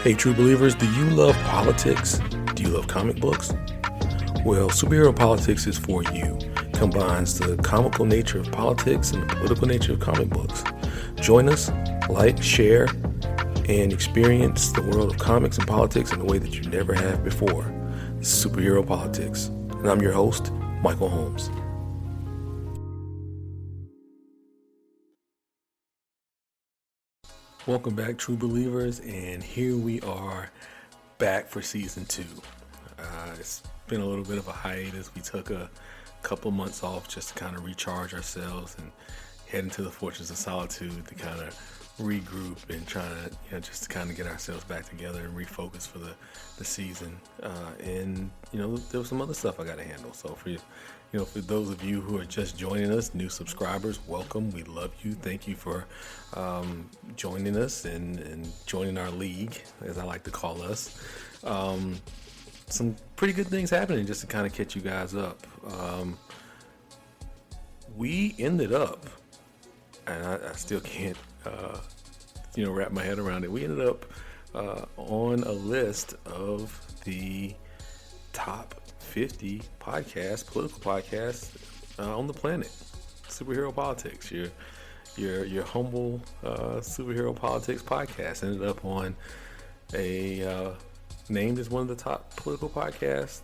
Hey, true believers, do you love politics? Do you love comic books? Well, Superhero Politics is for you. It combines the comical nature of politics and the political nature of comic books. Join us, like, share, and experience the world of comics and politics in a way that you never have before. This is Superhero Politics, and I'm your host, Michael Holmes. Welcome back, true believers, and here we are back for season 2. It's been a little bit of a hiatus. We took a couple months off just to kind of recharge ourselves and head into the Fortress of Solitude to kind of regroup and try to, just to kind of get ourselves back together and refocus for the season. And there was some other stuff I got to handle. So for those of you who are just joining us, new subscribers, welcome. We love you. Thank you for joining us and joining our league, as I like to call us. Some pretty good things happening just to kind of catch you guys up. We ended up, and I still can't, wrap my head around it. We ended up on a list of the top 50 podcasts, political podcasts on the planet. Superhero Politics, your humble Superhero Politics podcast ended up on a named as one of the top political podcasts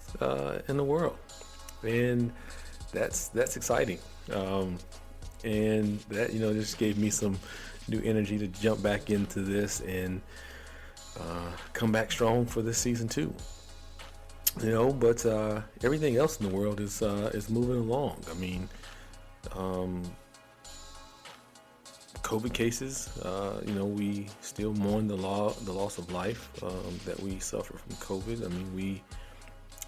in the world, and that's exciting. And that just gave me some new energy to jump back into this and come back strong for this season 2. But everything else in the world is moving along. I mean, COVID cases, we still mourn the loss of life that we suffer from COVID. I mean, we,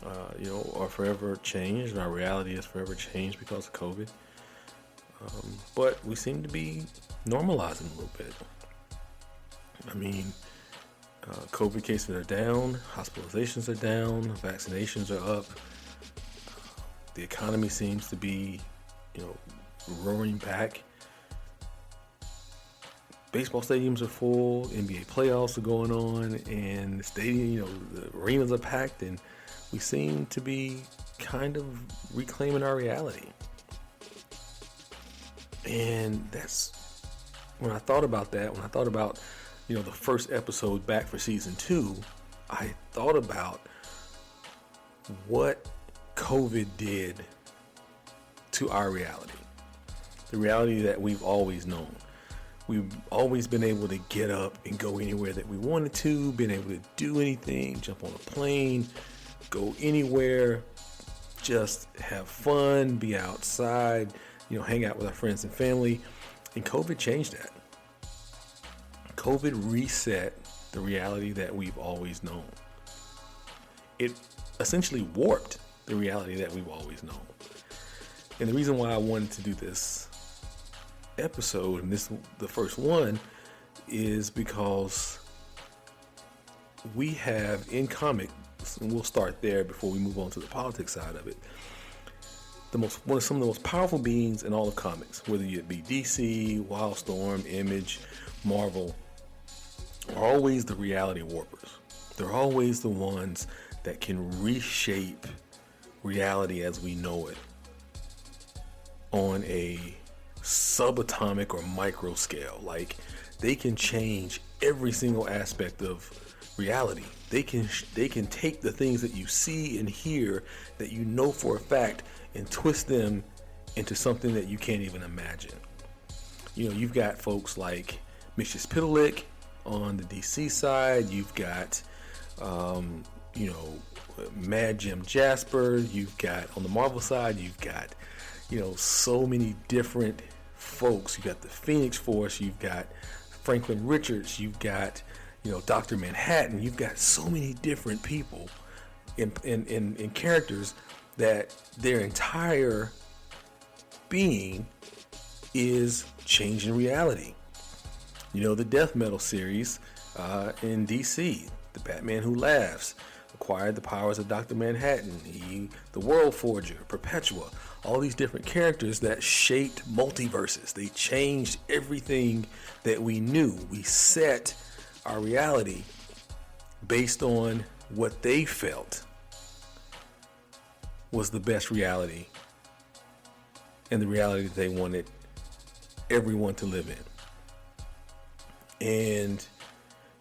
are forever changed. Our reality is forever changed because of COVID. But we seem to be normalizing a little bit. I mean, COVID cases are down, hospitalizations are down, vaccinations are up. The economy seems to be, roaring back. Baseball stadiums are full, NBA playoffs are going on, and the stadium, the arenas are packed, and we seem to be kind of reclaiming our reality. And that's when I thought about that, the first episode back for season 2, I thought about what COVID did to our reality. The reality that we've always known. We've always been able to get up and go anywhere that we wanted to, been able to do anything, jump on a plane, go anywhere, just have fun, be outside, hang out with our friends and family. And COVID changed that. COVID reset the reality that we've always known. It essentially warped the reality that we've always known. And the reason why I wanted to do this episode, and the first one, is because we have in comics, and we'll start there before we move on to the politics side of it, some of the most powerful beings in all of comics, whether it be DC, Wildstorm, Image, Marvel, are always the reality warpers. They're always the ones that can reshape reality as we know it on a subatomic or micro scale. Like, they can change every single aspect of reality. They can take the things that you see and hear that you know for a fact and twist them into something that you can't even imagine. You've got folks like Mrs. Piddleick on the DC side. You've got Mad Jim Jasper. You've got on the Marvel side, you've got so many different folks. You've got the Phoenix Force, you've got Franklin Richards, you've got Dr. Manhattan. You've got so many different people in characters that their entire being is changing reality. The Death Metal series in DC, the Batman Who Laughs, acquired the powers of Dr. Manhattan, the World Forger, Perpetua, all these different characters that shaped multiverses. They changed everything that we knew. We set our reality based on what they felt was the best reality and the reality that they wanted everyone to live in. And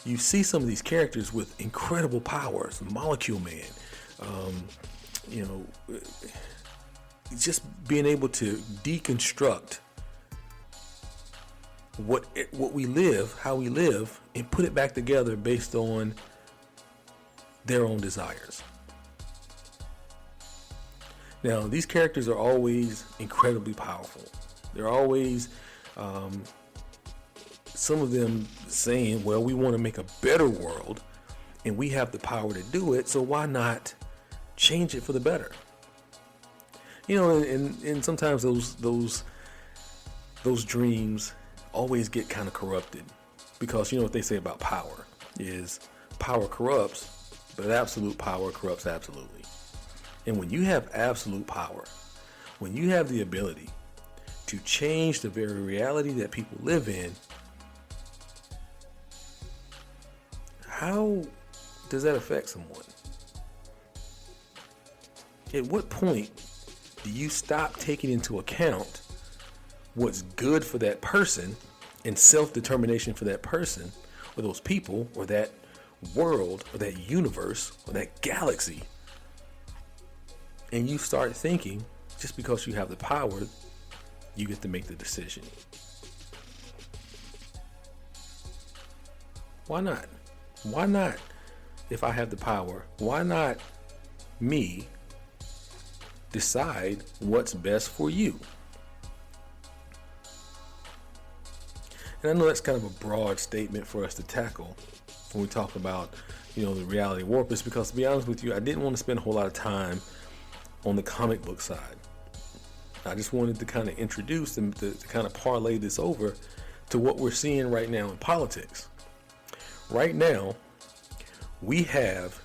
you see some of these characters with incredible powers, Molecule Man, just being able to deconstruct what we live, how we live, and put it back together based on their own desires. Now, these characters are always incredibly powerful. They're always, some of them saying, well, we want to make a better world and we have the power to do it, so why not change it for the better? And sometimes those dreams always get kind of corrupted, because what they say about power is power corrupts, but absolute power corrupts absolutely. And when you have absolute power, when you have the ability to change the very reality that people live in, how does that affect someone? At what point do you stop taking into account what's good for that person and self-determination for that person or those people or that world or that universe or that galaxy, and you start thinking just because you have the power, you get to make the decision? Why not? Why not, if I have the power, why not me decide what's best for you? And I know that's kind of a broad statement for us to tackle when we talk about, the reality warp, is because, to be honest with you, I didn't want to spend a whole lot of time on the comic book side. I just wanted to kind of introduce and to kind of parlay this over to what we're seeing right now in politics. Right now, we have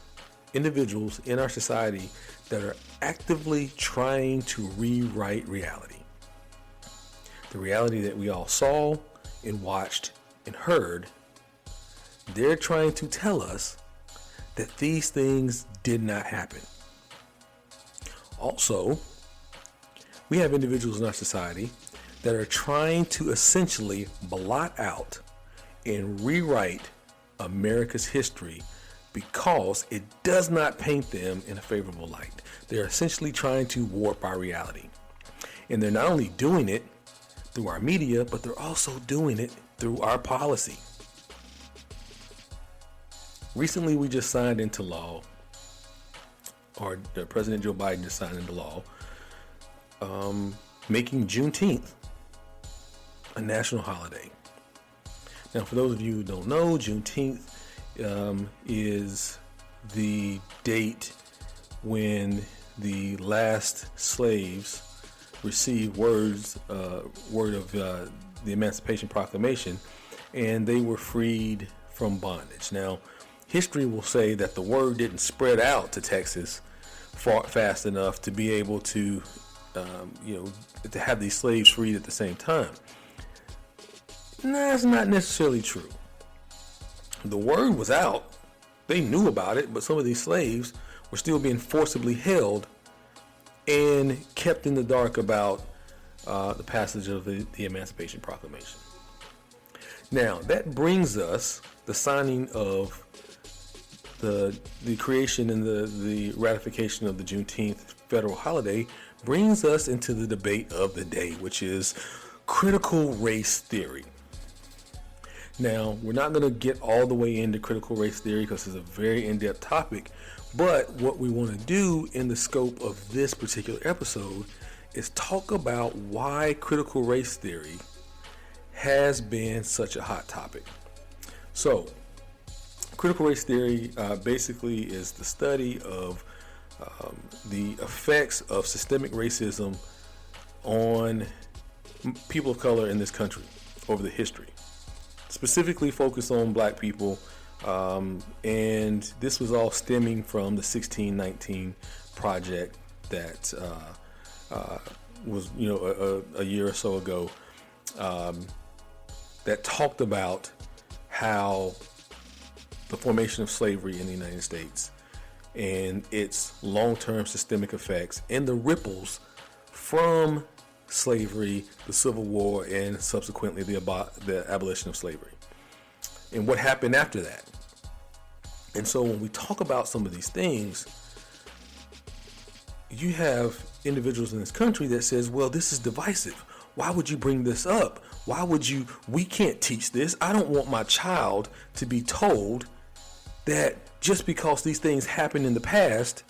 individuals in our society that are actively trying to rewrite reality. The reality that we all saw and watched and heard, they're trying to tell us that these things did not happen. Also, we have individuals in our society that are trying to essentially blot out and rewrite America's history because it does not paint them in a favorable light. They're essentially trying to warp our reality. And they're not only doing it through our media, but they're also doing it through our policy. Recently, we just signed into law, or President Joe Biden just signed into law, making Juneteenth a national holiday. Now, for those of you who don't know, Juneteenth is the date when the last slaves received word of the Emancipation Proclamation, and they were freed from bondage. Now, history will say that the word didn't spread out to Texas fast enough to be able to, to have these slaves freed at the same time. That's not necessarily true. The word was out. They knew about it, but some of these slaves were still being forcibly held and kept in the dark about the passage of the Emancipation Proclamation. Now, that brings us, the signing of the creation and the ratification of the Juneteenth federal holiday, brings us into the debate of the day, which is critical race theory. Now, we're not going to get all the way into critical race theory because it's a very in-depth topic, but what we want to do in the scope of this particular episode is talk about why critical race theory has been such a hot topic. So, critical race theory basically is the study of the effects of systemic racism on people of color in this country over the history. Specifically focused on black people, and this was all stemming from the 1619 project that was a year or so ago, that talked about how the formation of slavery in the United States and its long-term systemic effects and the ripples from slavery, the Civil War, and subsequently the abolition of slavery, and what happened after that. And so when we talk about some of these things, you have individuals in this country that says, well, this is divisive. Why would you bring this up? We can't teach this. I don't want my child to be told that just because these things happened in the past,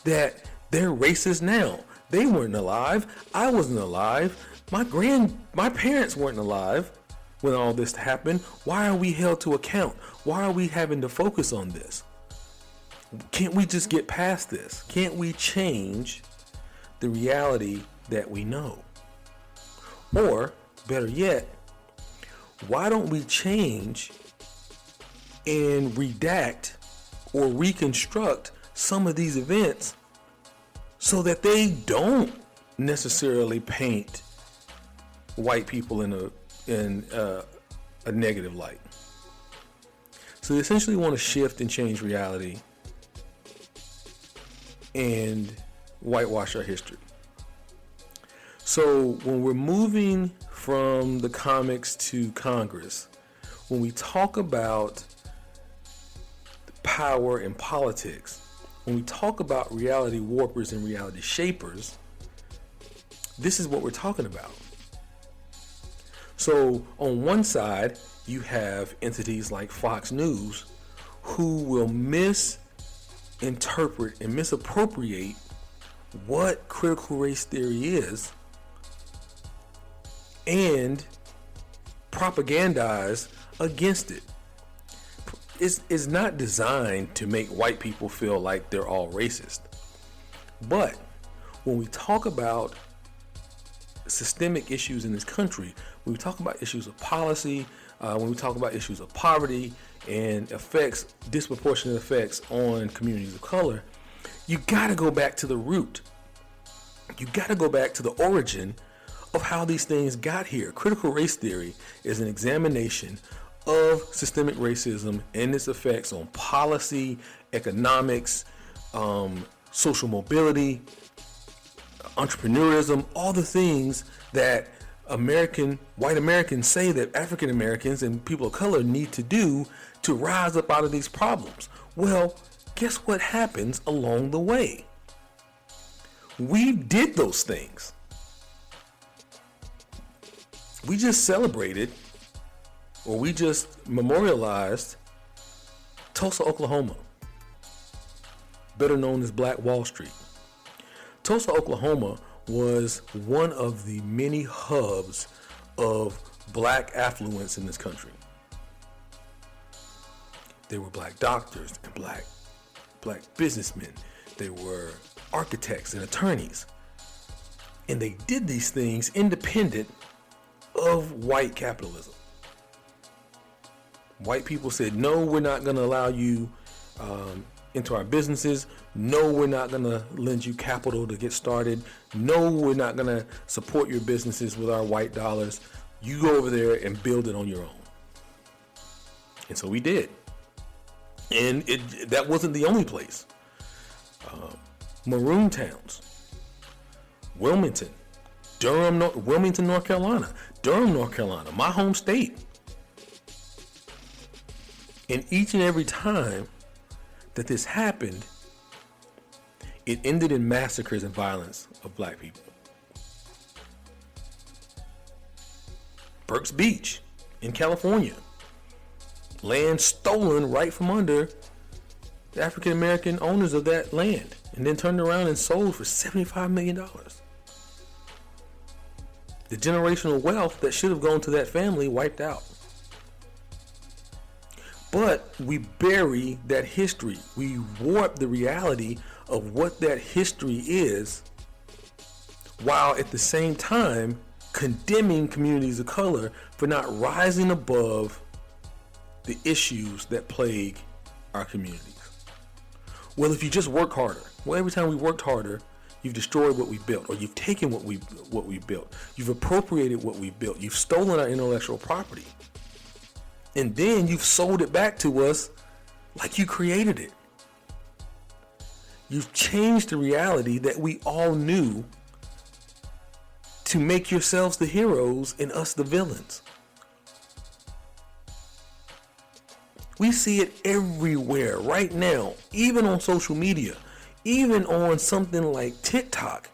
that they're racist now. They weren't alive. I wasn't alive. My parents weren't alive when all this happened. Why are we held to account? Why are we having to focus on this? Can't we just get past this? Can't we change the reality that we know? Or, better yet, why don't we change and redact or reconstruct some of these events so that they don't necessarily paint white people in a negative light? So they essentially want to shift and change reality and whitewash our history. So when we're moving from the comics to Congress, when we talk about power and politics, when we talk about reality warpers and reality shapers, this is what we're talking about. So on one side, you have entities like Fox News who will misinterpret and misappropriate what critical race theory is and propagandize against it. It's not designed to make white people feel like they're all racist. But when we talk about systemic issues in this country, when we talk about issues of policy, when we talk about issues of poverty and disproportionate effects on communities of color, you got to go back to the root. You got to go back to the origin of how these things got here. Critical race theory is an examination of systemic racism and its effects on policy, economics, social mobility, entrepreneurism, all the things that white Americans say that African Americans and people of color need to do to rise up out of these problems. Well, guess what happens along the way? We did those things. We just celebrated, or we just memorialized Tulsa, Oklahoma, better known as Black Wall Street. Tulsa, Oklahoma was one of the many hubs of black affluence in this country. There were black doctors and black businessmen. There were architects and attorneys. And they did these things independent of white capitalism. White people said, no, we're not going to allow you into our businesses. No, we're not going to lend you capital to get started. No, we're not going to support your businesses with our white dollars. You go over there and build it on your own. And so we did. And that wasn't the only place. Maroon towns, Wilmington, Wilmington, North Carolina, Durham, North Carolina, my home state. And each and every time that this happened, it ended in massacres and violence of black people. Burke's Beach in California, land stolen right from under the African American owners of that land, and then turned around and sold for $75 million. The generational wealth that should have gone to that family wiped out. But we bury that history. We warp the reality of what that history is, while at the same time condemning communities of color for not rising above the issues that plague our communities. Well, if you just work harder, well, every time we worked harder, you've destroyed what we built, or you've taken what we built. You've appropriated what we built. You've stolen our intellectual property. And then you've sold it back to us like you created it. You've changed the reality that we all knew to make yourselves the heroes and us the villains. We see it everywhere right now, even on social media, even on something like TikTok.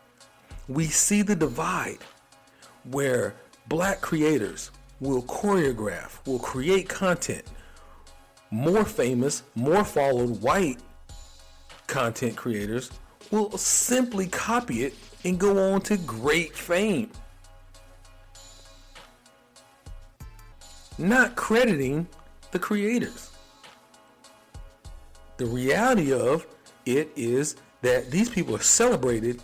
We see the divide where black creators will choreograph, will create content. More famous, more followed white content creators will simply copy it and go on to great fame, not crediting the creators. The reality of it is that these people are celebrated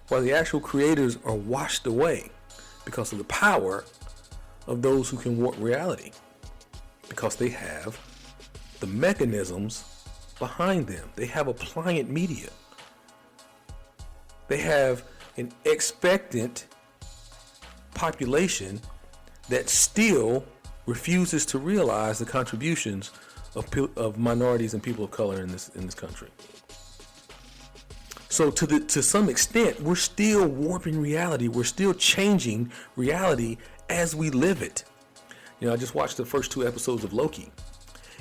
while the actual creators are washed away because of the power of those who can warp reality, because they have the mechanisms behind them. They have a pliant media. They have an expectant population that still refuses to realize the contributions of minorities and people of color in this country. So to some extent, we're still warping reality. We're still changing reality as we live it. You know, I just watched the first 2 episodes of Loki,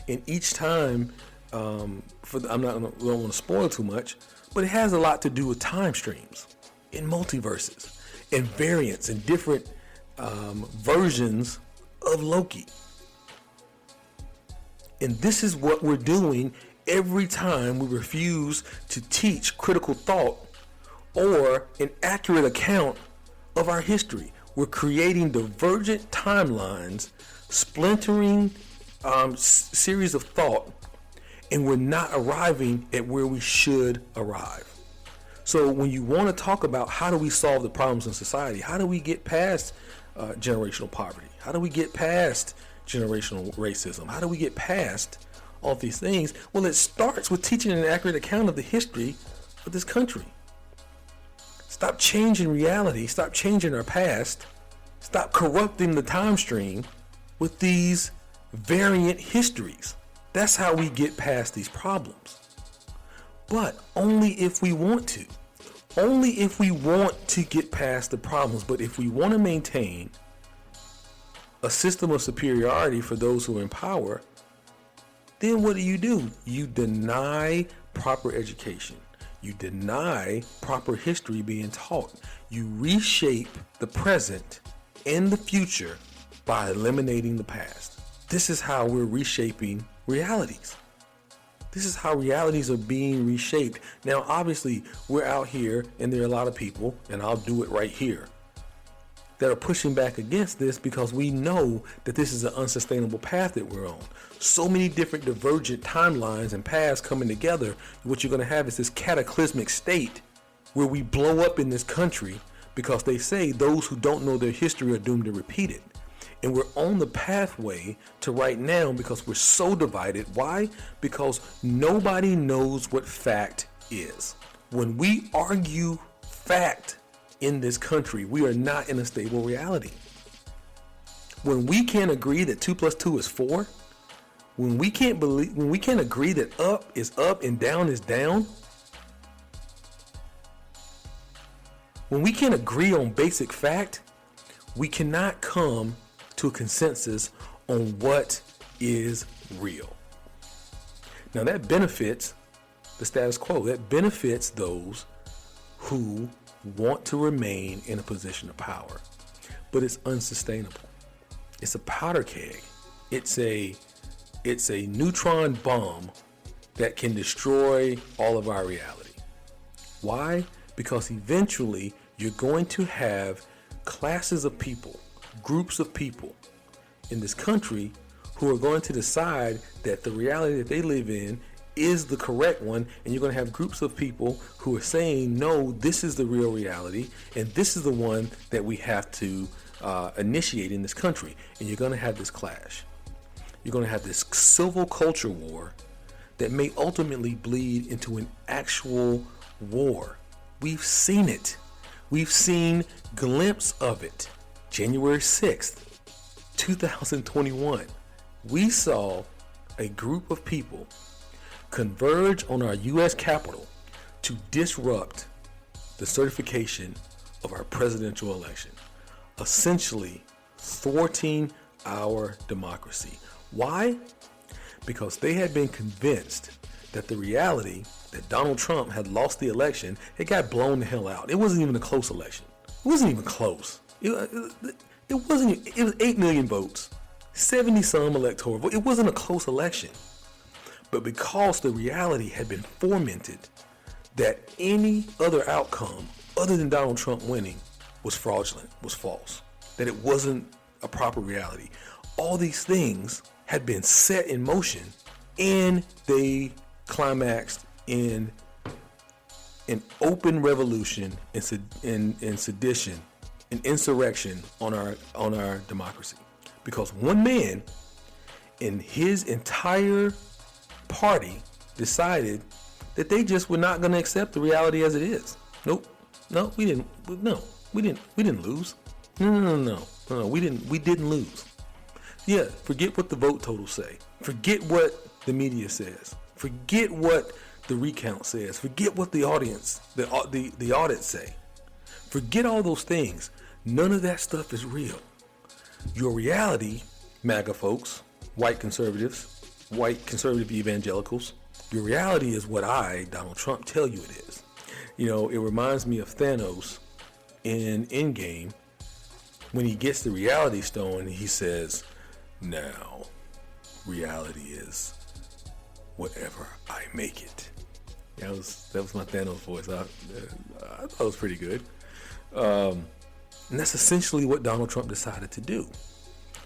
and each time, I don't want to spoil too much, but it has a lot to do with time streams and multiverses and variants and different versions of Loki. And this is what we're doing every time we refuse to teach critical thought or an accurate account of our history. We're creating divergent timelines, splintering series of thought, and we're not arriving at where we should arrive. So when you want to talk about how do we solve the problems in society, how do we get past generational poverty, how do we get past generational racism, how do we get past all these things? Well, it starts with teaching an accurate account of the history of this country. Stop changing reality, stop changing our past, stop corrupting the time stream with these variant histories. That's how we get past these problems. But only if we want to. Only if we want to get past the problems. But if we want to maintain a system of superiority for those who are in power, then what do? You deny proper education. You deny proper history being taught. You reshape the present and the future by eliminating the past. This is how we're reshaping realities. This is how realities are being reshaped. Now, obviously, we're out here and there are a lot of people, and I'll do it right here, that are pushing back against this because we know that this is an unsustainable path that we're on. So many different divergent timelines and paths coming together. What you're going to have is this cataclysmic state where we blow up in this country because they say those who don't know their history are doomed to repeat it. And we're on the pathway to right now because we're so divided. Why? Because nobody knows what fact is. When we argue fact in this country, we are not in a stable reality. When we can't agree that 2 + 2 is 4, when we can't agree that up is up and down is down, when we can't agree on basic fact, we cannot come to a consensus on what is real. Now that benefits the status quo. That benefits those who want to remain in a position of power. But it's unsustainable. It's a powder keg. It's a neutron bomb that can destroy all of our reality. Why? Because eventually you're going to have classes of people, groups of people in this country who are going to decide that the reality that they live in is the correct one, and you're going to have groups of people who are saying, no, this is the real reality, and this is the one that we have to initiate in this country. And you're going to have this clash. You're going to have this civil culture war that may ultimately bleed into an actual war. We've seen it. We've seen glimpse of it. January 6th, 2021. We saw a group of people converge on our U.S. Capitol to disrupt the certification of our presidential election, essentially thwarting our democracy. Why? Because they had been convinced that the reality that Donald Trump had lost the election, it got blown the hell out. It wasn't even a close election. It wasn't even close. It wasn't. It was 8 million votes, 70 some electoral votes. It wasn't a close election. But because the reality had been fomented that any other outcome other than Donald Trump winning was fraudulent, was false, that it wasn't a proper reality. All these things had been set in motion, and they climaxed in an open revolution in sedition, an insurrection on our democracy. Because one man in his entire party decided that they just were not going to accept the reality as it is. Nope. No, we didn't. No, we didn't lose. No. We didn't lose. Yeah, forget what the vote totals say. Forget what the media says. Forget what the recount says. Forget what the audience, the audits say. Forget all those things. None of that stuff is real. Your reality, MAGA folks, white conservatives, white conservative evangelicals, your reality is what I, Donald Trump, tell you it is. You know, it reminds me of Thanos in Endgame when he gets the reality stone. He says, "Now, reality is whatever I make it." That was my Thanos voice. I thought it was pretty good. And that's essentially what Donald Trump decided to do.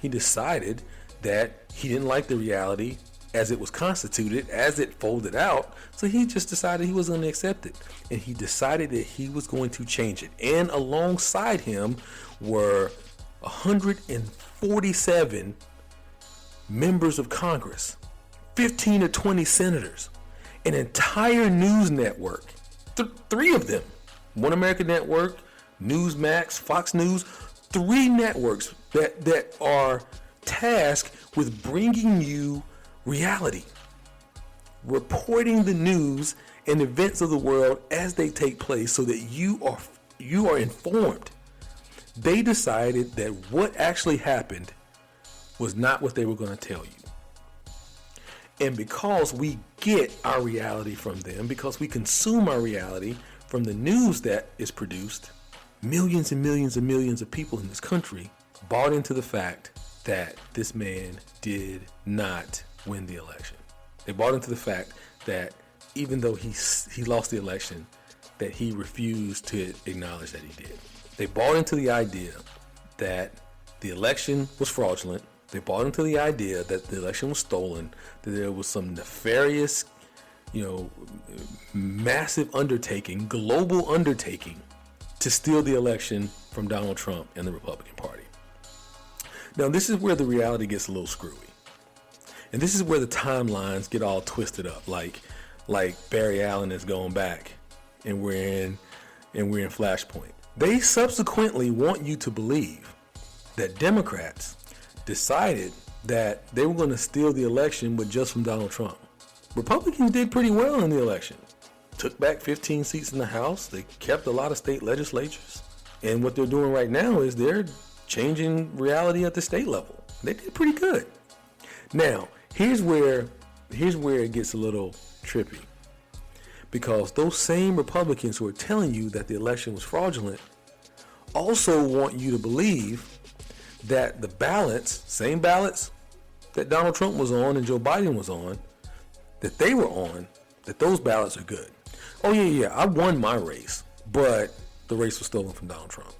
He decided that he didn't like the reality as it was constituted, as it folded out. So he just decided he was going to accept it. And he decided that he was going to change it. And alongside him were 147 members of Congress, 15 or 20 senators, an entire news network, three of them, One American Network, Newsmax, Fox News, 3 networks that are tasked with bringing you reality, reporting the news and events of the world as they take place so that you are informed. They decided that what actually happened was not what they were going to tell you. And because we get our reality from them, because we consume our reality from the news that is produced, millions and millions and millions of people in this country bought into the fact that this man did not win the election. They bought into the fact that even though he lost the election, that he refused to acknowledge that he did. They bought into the idea that the election was fraudulent. They bought into the idea that the election was stolen, that there was some nefarious, massive undertaking, global undertaking to steal the election from Donald Trump and the Republican Party. Now, this is where the reality gets a little screwy. And this is where the timelines get all twisted up, like Barry Allen is going back and we're in Flashpoint. They subsequently want you to believe that Democrats decided that they were going to steal the election, but just from Donald Trump. Republicans did pretty well in the election. Took back 15 seats in the House. They kept a lot of state legislatures. And what they're doing right now is they're changing reality at the state level. They did pretty good. Now, here's where it gets a little trippy. Because those same Republicans who are telling you that the election was fraudulent also want you to believe that the ballots, same ballots that Donald Trump was on and Joe Biden was on, that they were on, that those ballots are good. Oh yeah, I won my race, but the race was stolen from Donald Trump.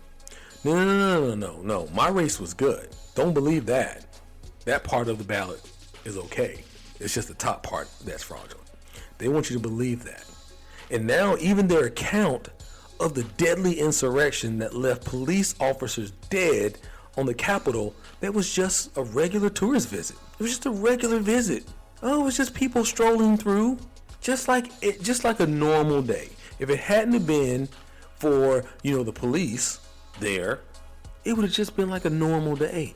No, my race was good. Don't believe that. That part of the ballot is okay. It's just the top part that's fraudulent. They want you to believe that. And now even their account of the deadly insurrection that left police officers dead on the Capitol, that was just a regular tourist visit. It was just a regular visit. Oh, it was just people strolling through, just like a normal day. If it hadn't have been for, the police there, it would have just been like a normal day.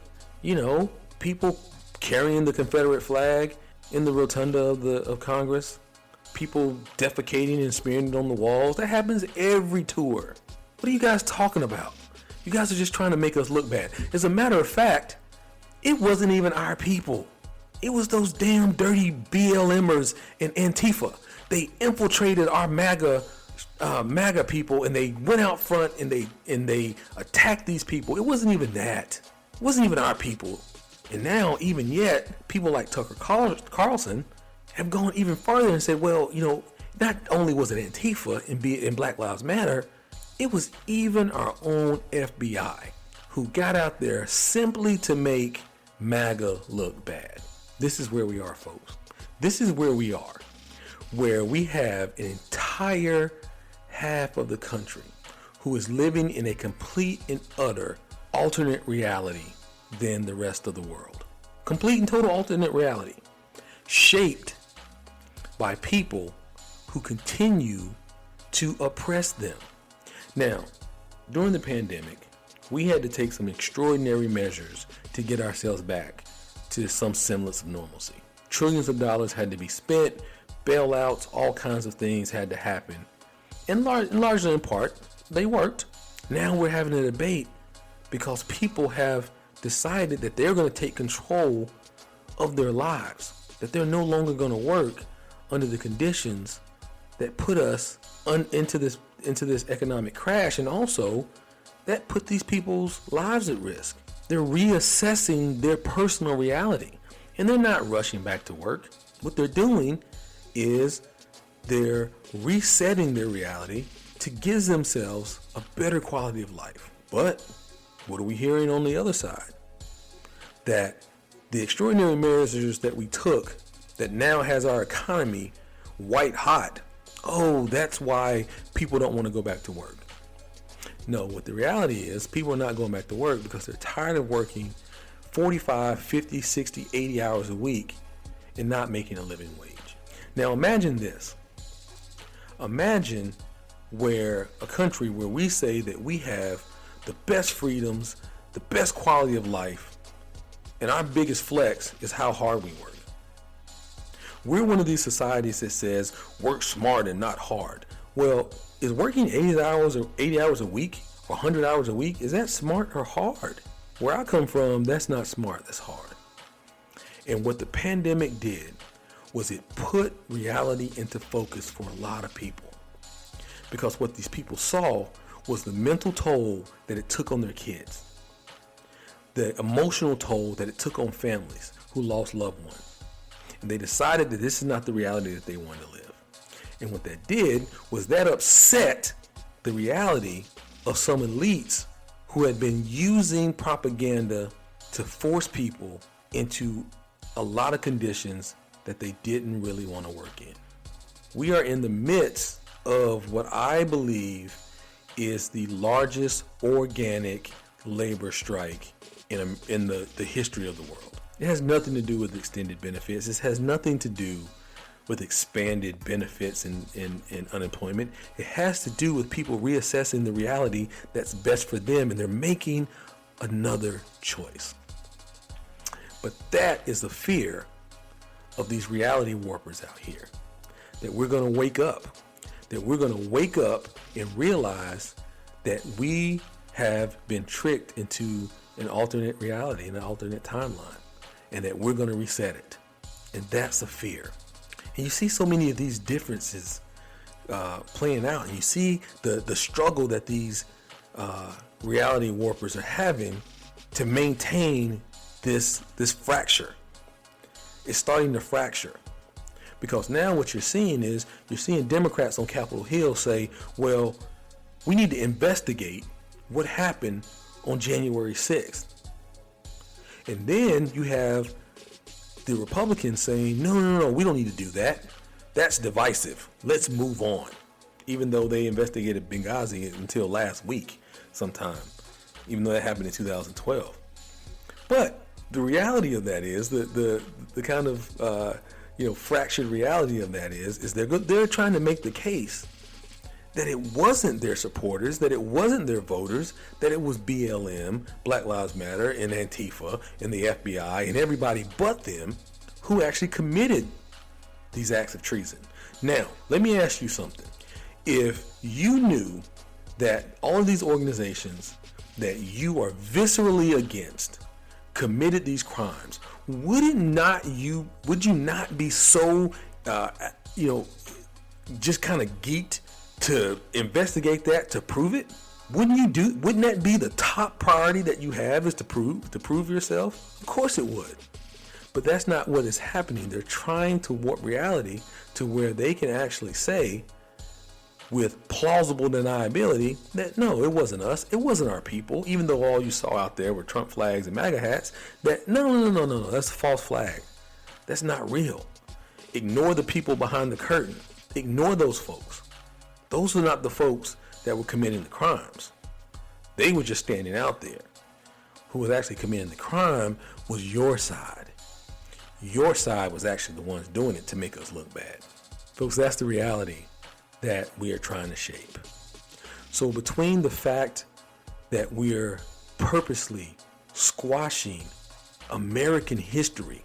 People carrying the Confederate flag in the rotunda of Congress, people defecating and smearing it on the walls. That happens every tour. What are you guys talking about? You guys are just trying to make us look bad. As a matter of fact, it wasn't even our people. It was those damn dirty BLMers and Antifa. They infiltrated our MAGA people, and they went out front and they attacked these people. It wasn't even that. It wasn't even our people. And now, even yet, people like Tucker Carlson have gone even further and said, well, you know, not only was it Antifa and Black Lives Matter, it was even our own FBI who got out there simply to make MAGA look bad. This is where we are, folks. This is where we are, where we have an entire half of the country who is living in a complete and utter alternate reality than the rest of the world. Complete and total alternate reality, shaped by people who continue to oppress them. Now, during the pandemic, we had to take some extraordinary measures to get ourselves back to some semblance of normalcy. Trillions of dollars had to be spent, bailouts, all kinds of things had to happen. And largely in part, they worked. Now we're having a debate because people have decided that they're going to take control of their lives, that they're no longer going to work under the conditions that put us into this economic crash, and also that put these people's lives at risk. They're reassessing their personal reality, and they're not rushing back to work. What they're doing is they're resetting their reality to give themselves a better quality of life. But what are we hearing on the other side? That the extraordinary measures that we took that now has our economy white hot, oh, that's why people don't want to go back to work. No, what the reality is, people are not going back to work because they're tired of working 45, 50, 60, 80 hours a week and not making a living wage. Now imagine this. Imagine where a country where we say that we have the best freedoms, the best quality of life, and our biggest flex is how hard we work. We're one of these societies that says work smart and not hard. Well, is working 80 hours a week or 100 hours a week, is that smart or hard? Where I come from, that's not smart, that's hard. And what the pandemic did was it put reality into focus for a lot of people. Because what these people saw was the mental toll that it took on their kids, the emotional toll that it took on families who lost loved ones. And they decided that this is not the reality that they wanted to live. And what that did was that upset the reality of some elites who had been using propaganda to force people into a lot of conditions that they didn't really want to work in. We are in the midst of what I believe is the largest organic labor strike in the history of the world. It has nothing to do with extended benefits. This has nothing to do with expanded benefits and unemployment. It has to do with people reassessing the reality that's best for them, and they're making another choice. But that is the fear of these reality warpers out here, that we're going to wake up, and realize that we have been tricked into an alternate reality, an alternate timeline, and that we're going to reset it. And that's a fear. And you see so many of these differences playing out, and you see the struggle that these reality warpers are having to maintain this fracture. It's starting to fracture, because now what you're seeing is Democrats on Capitol Hill say, well, we need to investigate what happened on January 6th. And then you have the Republicans saying, no, we don't need to do that. That's divisive. Let's move on. Even though they investigated Benghazi until last week sometime, even though that happened in 2012. But the reality of that is the kind of fractured reality of that is they're trying to make the case that it wasn't their supporters, that it wasn't their voters, that it was BLM, Black Lives Matter, and Antifa, and the FBI, and everybody but them who actually committed these acts of treason. Now, let me ask you something. If you knew that all of these organizations that you are viscerally against committed these crimes, would you not be so, just kind of geeked to investigate that, to prove it? Wouldn't that be the top priority that you have, is to prove yourself? Of course it would. But that's not what is happening. They're trying to warp reality to where they can actually say with plausible deniability that no, it wasn't us, it wasn't our people, even though all you saw out there were Trump flags and MAGA hats, that no, that's a false flag. That's not real. Ignore the people behind the curtain. Ignore those folks. Those are not the folks that were committing the crimes. They were just standing out there. Who was actually committing the crime was your side. Your side was actually the ones doing it to make us look bad. Folks, that's the reality that we are trying to shape. So between the fact that we're purposely squashing American history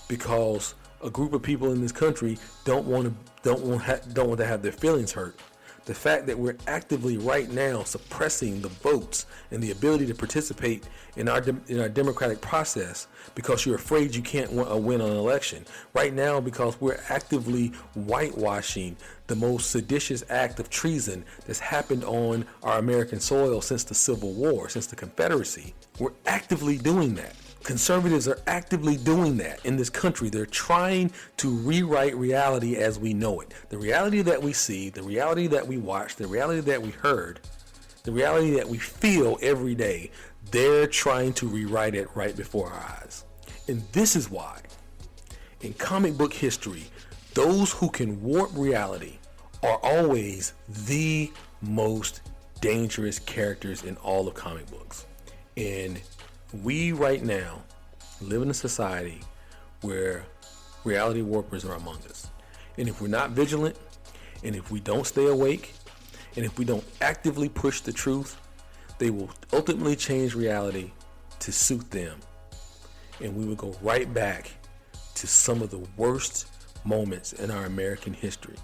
because a group of people in this country don't want to have their feelings hurt, the fact that we're actively right now suppressing the votes and the ability to participate in our democratic process because you're afraid you can't win an election. Right now, because we're actively whitewashing the most seditious act of treason that's happened on our American soil since the Civil War, since the Confederacy. We're actively doing that. Conservatives are actively doing that in this country. They're trying to rewrite reality as we know it. The reality that we see, the reality that we watch, the reality that we heard, the reality that we feel every day, they're trying to rewrite it right before our eyes. And this is why, in comic book history, those who can warp reality are always the most dangerous characters in all of comic books. And we right now live in a society where reality warpers are among us. And if we're not vigilant, and if we don't stay awake, and if we don't actively push the truth, they will ultimately change reality to suit them. And we will go right back to some of the worst moments in our American history.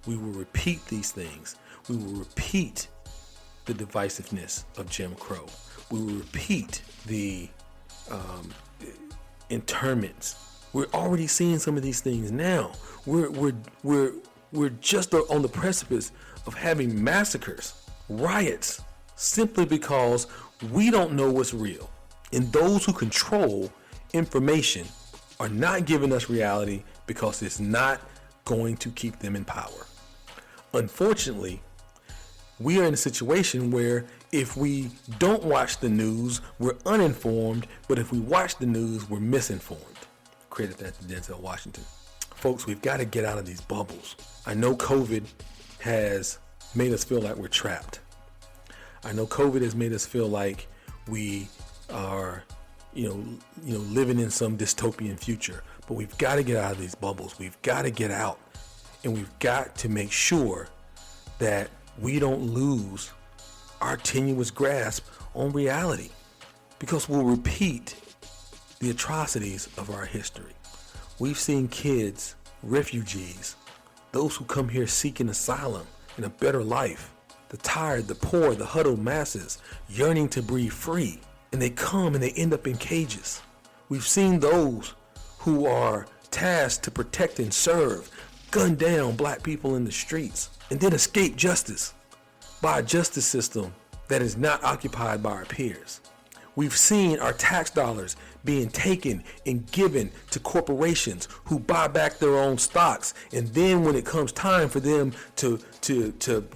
We will repeat these things. We will repeat the divisiveness of Jim Crow. We will repeat the internments. We're already seeing some of these things now. We're just on the precipice of having massacres, riots, simply because we don't know what's real. And those who control information are not giving us reality because it's not going to keep them in power. Unfortunately, we are in a situation where if we don't watch the news, we're uninformed, but if we watch the news, we're misinformed. Credit that to Denzel Washington. Folks, we've got to get out of these bubbles. I know COVID has made us feel like we're trapped. I know COVID has made us feel like we are, living in some dystopian future, but we've got to get out of these bubbles. We've got to get out, and we've got to make sure that we don't lose our tenuous grasp on reality, because we'll repeat the atrocities of our history. We've seen kids, refugees, those who come here seeking asylum and a better life, the tired, the poor, the huddled masses yearning to breathe free, and they come and they end up in cages. We've seen those who are tasked to protect and serve gun down black people in the streets and then escape justice by a justice system that is not occupied by our peers. We've seen our tax dollars being taken and given to corporations who buy back their own stocks, and then when it comes time for them to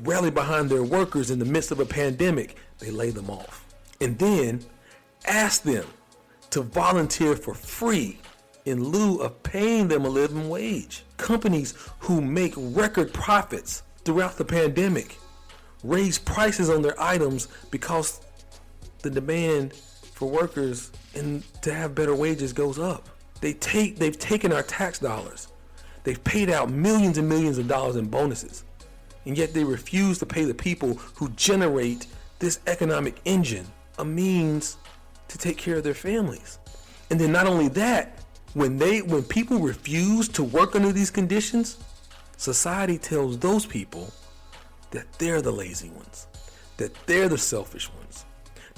rally behind their workers in the midst of a pandemic, they lay them off. And then ask them to volunteer for free in lieu of paying them a living wage. Companies who make record profits throughout the pandemic raise prices on their items because the demand for workers and to have better wages goes up. They've taken our tax dollars. They've paid out millions and millions of dollars in bonuses, and yet they refuse to pay the people who generate this economic engine a means to take care of their families. And then not only that, when people refuse to work under these conditions, Society tells those people that they're the lazy ones, that they're the selfish ones,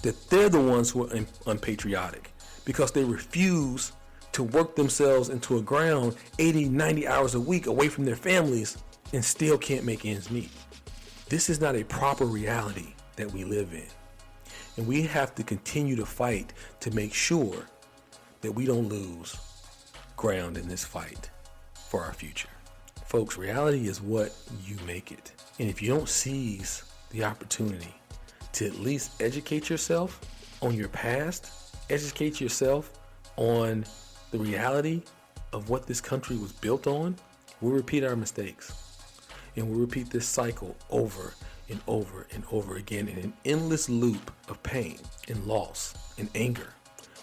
that they're the ones who are unpatriotic because they refuse to work themselves into a ground 80, 90 hours a week away from their families and still can't make ends meet. This is not a proper reality that we live in. And we have to continue to fight to make sure that we don't lose ground in this fight for our future. Folks, reality is what you make it. And if you don't seize the opportunity to at least educate yourself on your past, educate yourself on the reality of what this country was built on, we'll repeat our mistakes. And we'll repeat this cycle over and over and over again in an endless loop of pain and loss and anger.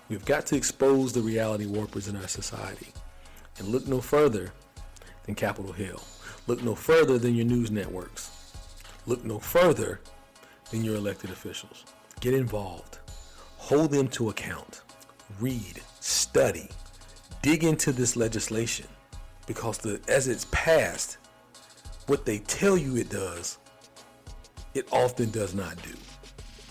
We've got to expose the reality warpers in our society and look no further than Capitol Hill. Look no further than your news networks. Look no further than your elected officials. Get involved. Hold them to account. Read, study, dig into this legislation because as it's passed, what they tell you it does, it often does not do.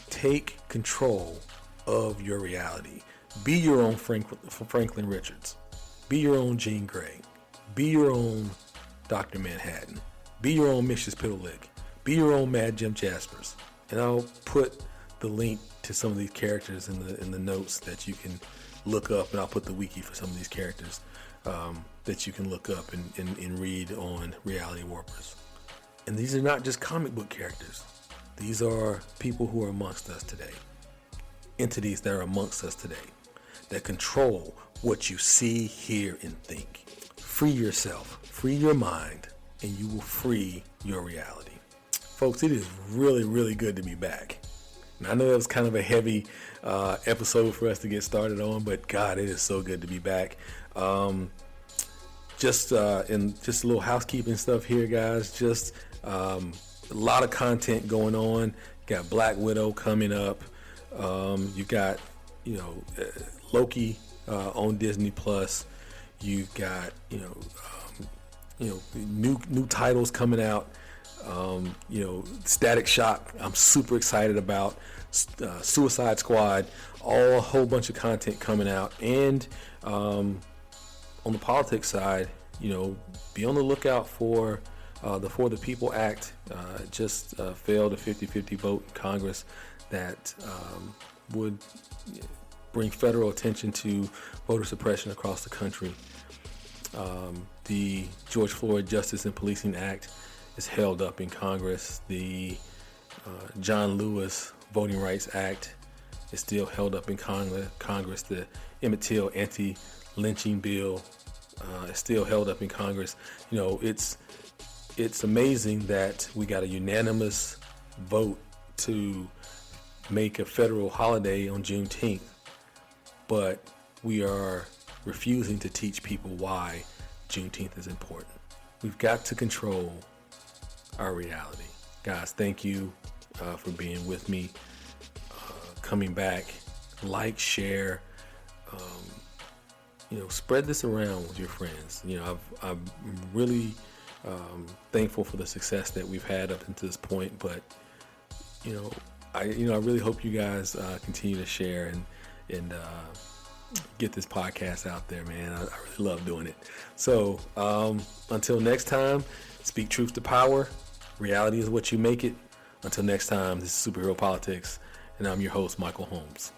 Take control of your reality. Be your own Franklin Richards. Be your own Jean Grey. Be your own Dr. Manhattan. Be your own Mrs. Piddlelick. Be your own Mad Jim Jaspers. And I'll put the link to some of these characters in the notes that you can look up, and I'll put the wiki for some of these characters that you can look up and read on Reality Warpers. And these are not just comic book characters. These are people who are amongst us today. Entities that are amongst us today that control what you see, hear, and think. Free yourself, free your mind, and you will free your reality. Folks, it is really, really good to be back. And I know that was kind of a heavy episode for us to get started on, but God, it is so good to be back. Just a little housekeeping stuff here, guys. Just a lot of content going on. Got Black Widow coming up. You got, Loki on Disney Plus. You've got, new titles coming out. Static Shock, I'm super excited about. Suicide Squad, a whole bunch of content coming out. And on the politics side, be on the lookout for the For the People Act. Just failed a 50-50 vote in Congress that would bring federal attention to voter suppression across the country. The George Floyd Justice and Policing Act is held up in Congress. The John Lewis Voting Rights Act is still held up in Congress. The Emmett Till anti-lynching bill is still held up in Congress. It's amazing that we got a unanimous vote to make a federal holiday on Juneteenth, but we are refusing to teach people why Juneteenth is important. We've got to control our reality. Guys, thank you for being with me. Coming back, like, share, spread this around with your friends. I'm really thankful for the success that we've had up until this point, but I really hope you guys continue to share and get this podcast out there, man. I really love doing it. So until next time, speak truth to power. Reality is what you make it. Until next time, this is Superhero Politics, and I'm your host, Michael Holmes.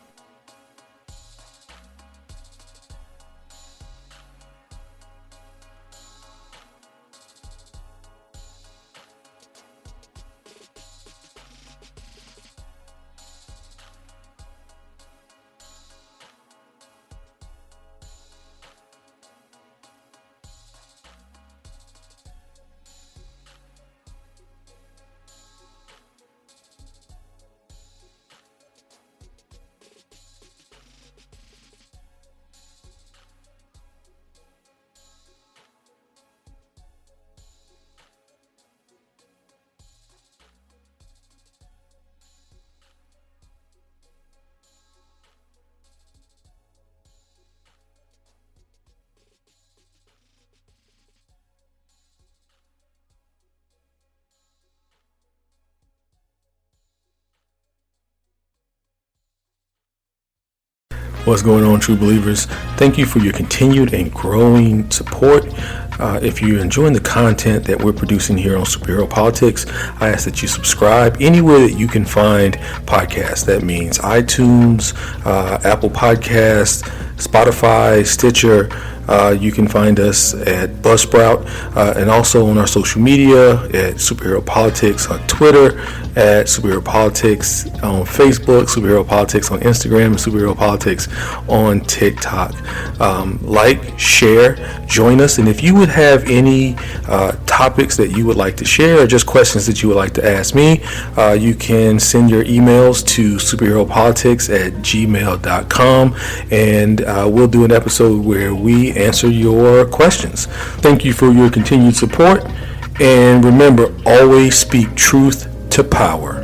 What's going on, true believers? Thank you for your continued and growing support. If you're enjoying the content that we're producing here on Superhero Politics, I ask that you subscribe anywhere that you can find podcasts. That means iTunes, Apple Podcasts, Spotify, Stitcher. You can find us at Buzzsprout and also on our social media at Superhero Politics on Twitter, at Superhero Politics on Facebook, Superhero Politics on Instagram, and Superhero Politics on TikTok. Like, share, join us, and if you would have any topics that you would like to share or just questions that you would like to ask me, you can send your emails to superheropolitics@gmail.com, and we'll do an episode where we answer your questions. Thank you for your continued support, and remember, always speak truth to power.